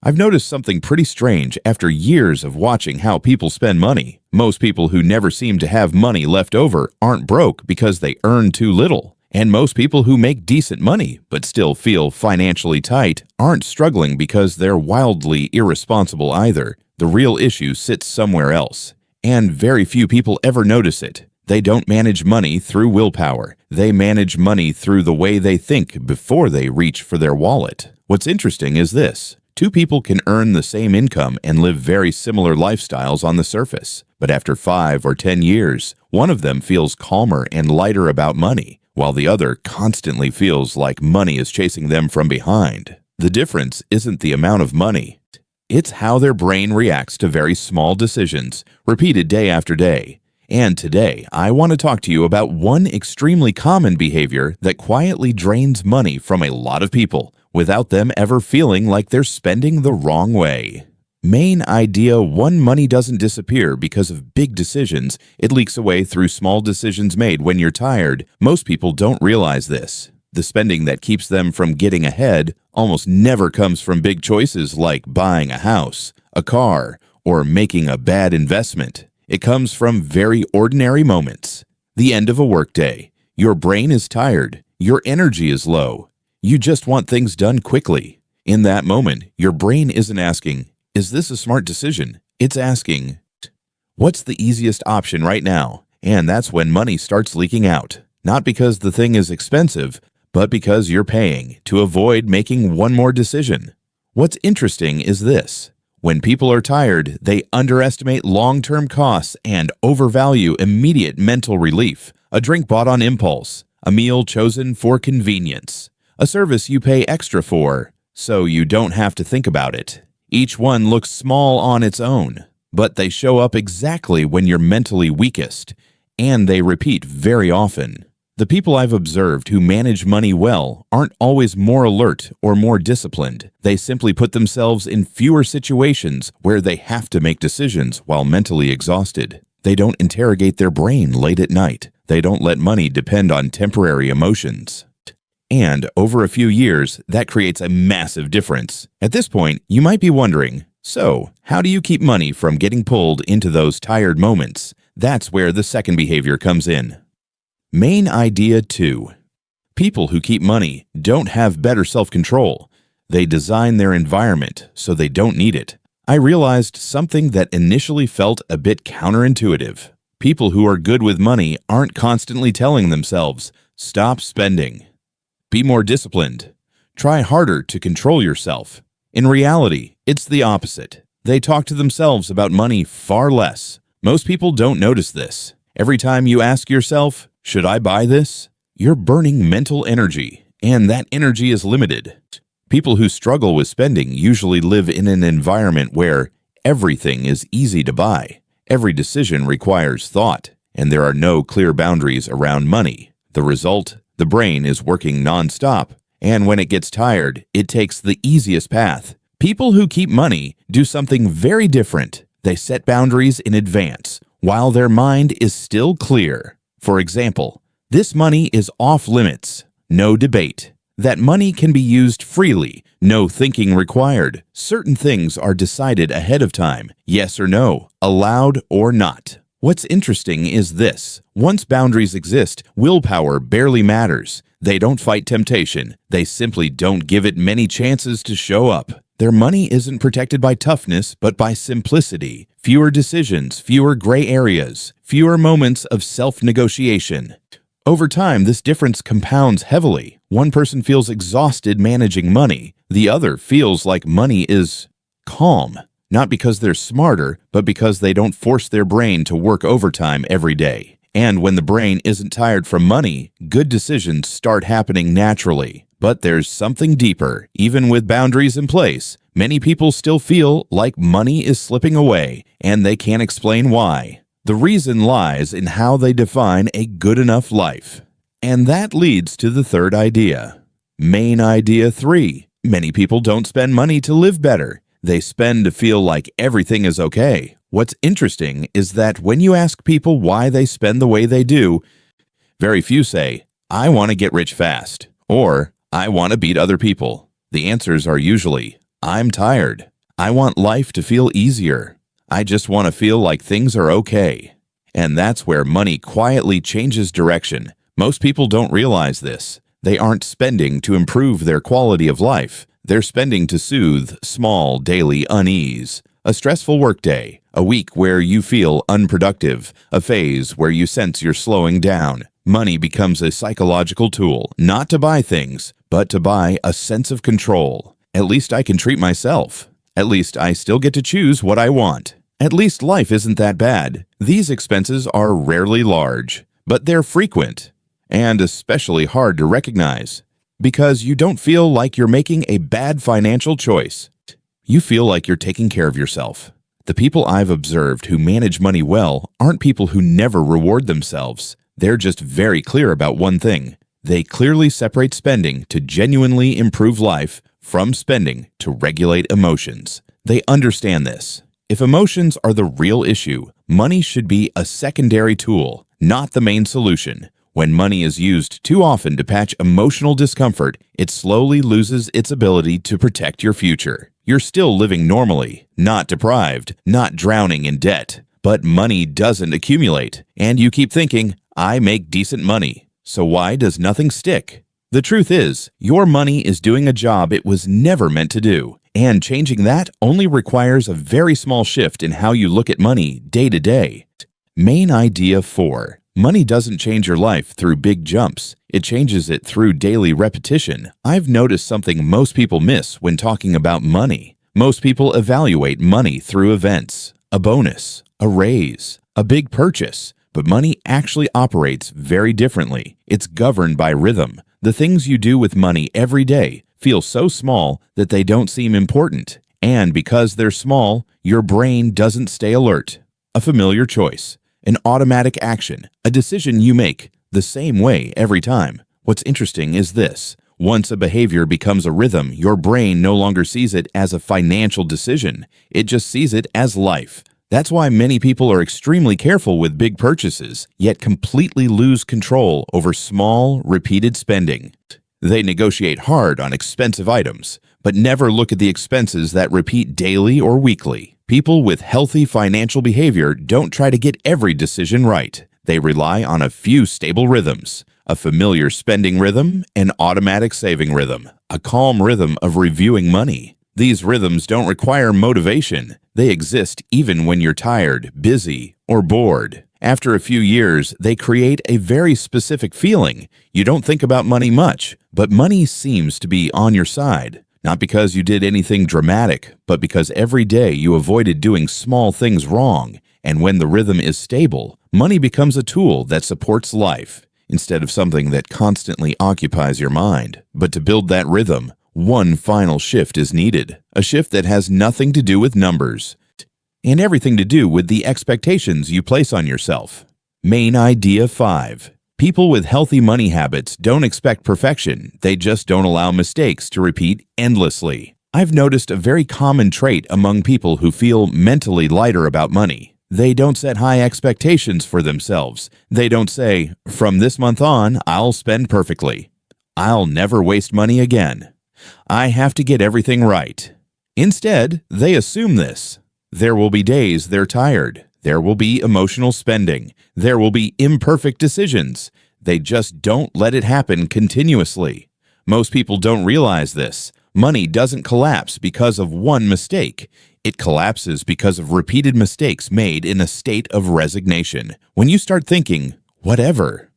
I've noticed something pretty strange after years of watching how people spend money. Most people who never seem to have money left over aren't broke because they earn too little. And most people who make decent money but still feel financially tight aren't struggling because they're wildly irresponsible either. The real issue sits somewhere else. And very few people ever notice it. They don't manage money through willpower. They manage money through the way they think before they reach for their wallet. What's interesting is this. Two people can earn the same income and live very similar lifestyles on the surface. But after 5 or 10 years, one of them feels calmer and lighter about money, while the other constantly feels like money is chasing them from behind. The difference isn't the amount of money. It's how their brain reacts to very small decisions, repeated day after day. And today, I want to talk to you about one extremely common behavior that quietly drains money from a lot of people without them ever feeling like they're spending the wrong way. Main idea 1: money doesn't disappear because of big decisions. It leaks away through small decisions made when you're tired. Most people don't realize this. The spending that keeps them from getting ahead almost never comes from big choices like buying a house, a car, or making a bad investment. It comes from very ordinary moments. The end of a workday. Your brain is tired. Your energy is low. You just want things done quickly. In that moment, your brain isn't asking, "Is this a smart decision?" It's asking, "What's the easiest option right now?" And that's when money starts leaking out. Not because the thing is expensive, but because you're paying to avoid making one more decision. What's interesting is this. When people are tired, they underestimate long-term costs and overvalue immediate mental relief. A drink bought on impulse, a meal chosen for convenience, a service you pay extra for so you don't have to think about it. Each one looks small on its own, but they show up exactly when you're mentally weakest, and they repeat very often. The people I've observed who manage money well aren't always more alert or more disciplined. They simply put themselves in fewer situations where they have to make decisions while mentally exhausted. They don't interrogate their brain late at night. They don't let money depend on temporary emotions. And over a few years, that creates a massive difference. At this point, you might be wondering, so how do you keep money from getting pulled into those tired moments? That's where the second behavior comes in. Main idea 2. People who keep money don't have better self-control. They design their environment so they don't need it. I realized something that initially felt a bit counterintuitive. People who are good with money aren't constantly telling themselves, "Stop spending. Be more disciplined. Try harder to control yourself." In reality, it's the opposite. They talk to themselves about money far less. Most people don't notice this. Every time you ask yourself, "Should I buy this?" you're burning mental energy, and that energy is limited. People who struggle with spending usually live in an environment where everything is easy to buy. Every decision requires thought, and there are no clear boundaries around money. The result? The brain is working nonstop, and when it gets tired, it takes the easiest path. People who keep money do something very different. They set boundaries in advance, while their mind is still clear. For example, this money is off limits, no debate. That money can be used freely, no thinking required. Certain things are decided ahead of time, yes or no, allowed or not. What's interesting is this. Once boundaries exist, willpower barely matters. They don't fight temptation. They simply don't give it many chances to show up. Their money isn't protected by toughness, but by simplicity. Fewer decisions, fewer gray areas, fewer moments of self-negotiation. Over time, this difference compounds heavily. One person feels exhausted managing money. The other feels like money is calm. Not because they're smarter, but because they don't force their brain to work overtime every day. And when the brain isn't tired from money, good decisions start happening naturally. But there's something deeper. Even with boundaries in place, many people still feel like money is slipping away, and they can't explain why. The reason lies in how they define a good enough life. And that leads to the third idea. Main idea 3. Many people don't spend money to live better. They spend to feel like everything is okay. What's interesting is that when you ask people why they spend the way they do, very few say, "I want to get rich fast," or "I want to beat other people." The answers are usually, "I'm tired," I want life to feel easier. I just want to feel like things are okay. And that's where money quietly changes direction. Most people don't realize this. They aren't spending to improve their quality of life. They're spending to soothe small daily unease. A stressful workday, a week where you feel unproductive, a phase where you sense you're slowing down. Money becomes a psychological tool, not to buy things, but to buy a sense of control. At least I can treat myself. At least I still get to choose what I want. At least life isn't that bad. These expenses are rarely large, but they're frequent and especially hard to recognize because you don't feel like you're making a bad financial choice. You feel like you're taking care of yourself. The people I've observed who manage money well aren't people who never reward themselves. They're just very clear about one thing. They clearly separate spending to genuinely improve life from spending to regulate emotions. They understand this. If emotions are the real issue, money should be a secondary tool, not the main solution. When money is used too often to patch emotional discomfort, it slowly loses its ability to protect your future. You're still living normally, not deprived, not drowning in debt. But money doesn't accumulate, and you keep thinking, I make decent money, so why does nothing stick? The truth is, your money is doing a job it was never meant to do, and changing that only requires a very small shift in how you look at money day to day. Main idea 4. Money doesn't change your life through big jumps. It changes it through daily repetition. I've noticed something most people miss when talking about money. Most people evaluate money through events, a bonus, a raise, a big purchase. But money actually operates very differently. It's governed by rhythm. The things you do with money every day feel so small that they don't seem important. And because they're small, your brain doesn't stay alert. A familiar choice, an automatic action, a decision you make the same way every time. What's interesting is this. Once a behavior becomes a rhythm, your brain no longer sees it as a financial decision. It just sees it as life. That's why many people are extremely careful with big purchases, yet completely lose control over small, repeated spending. They negotiate hard on expensive items, but never look at the expenses that repeat daily or weekly. People with healthy financial behavior don't try to get every decision right. They rely on a few stable rhythms, a familiar spending rhythm, an automatic saving rhythm, a calm rhythm of reviewing money. These rhythms don't require motivation. They exist even when you're tired, busy, or bored. After a few years, they create a very specific feeling. You don't think about money much, but money seems to be on your side. Not because you did anything dramatic, but because every day you avoided doing small things wrong. And when the rhythm is stable, money becomes a tool that supports life, instead of something that constantly occupies your mind. But to build that rhythm, one final shift is needed, a shift that has nothing to do with numbers and everything to do with the expectations you place on yourself. Main idea 5. People with healthy money habits don't expect perfection, they just don't allow mistakes to repeat endlessly. I've noticed a very common trait among people who feel mentally lighter about money. They don't set high expectations for themselves. They don't say, from this month on, I'll spend perfectly. I'll never waste money again. I have to get everything right. Instead, they assume this. There will be days they're tired. There will be emotional spending. There will be imperfect decisions. They just don't let it happen continuously. Most people don't realize this. Money doesn't collapse because of one mistake. It collapses because of repeated mistakes made in a state of resignation. When you start thinking, whatever,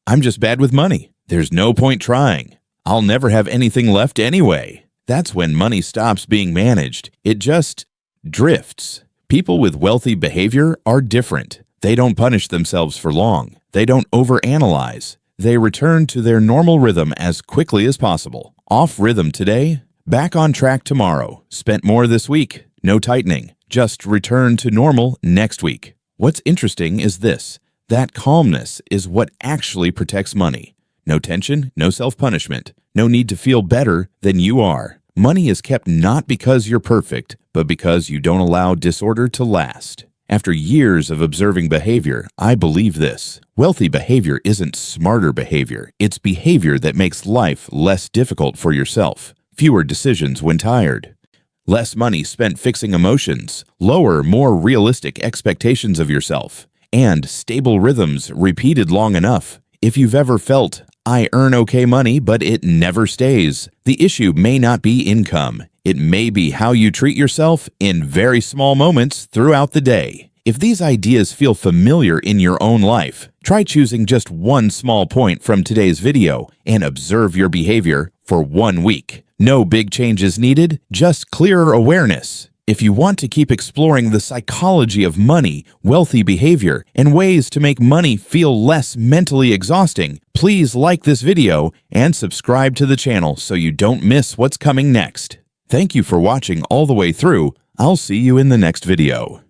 I'm just bad with money. There's no point trying. I'll never have anything left anyway. That's when money stops being managed. It just drifts. People with wealthy behavior are different. They don't punish themselves for long. They don't overanalyze. They return to their normal rhythm as quickly as possible. Off rhythm today, back on track tomorrow. Spent more this week, no tightening. Just return to normal next week. What's interesting is this. That calmness is what actually protects money. No tension, no self-punishment, no need to feel better than you are. Money is kept not because you're perfect, but because you don't allow disorder to last. After years of observing behavior, I believe this. Wealthy behavior isn't smarter behavior. It's behavior that makes life less difficult for yourself. Fewer decisions when tired. less money spent fixing emotions, lower, more realistic expectations of yourself, and stable rhythms repeated long enough. If you've ever felt, "I earn okay money, but it never stays," the issue may not be income. It may be how you treat yourself in very small moments throughout the day. If these ideas feel familiar in your own life, try choosing just one small point from today's video and observe your behavior for 1 week. No big changes needed, just clearer awareness. If you want to keep exploring the psychology of money, wealthy behavior, and ways to make money feel less mentally exhausting, please like this video and subscribe to the channel so you don't miss what's coming next. Thank you for watching all the way through. I'll see you in the next video.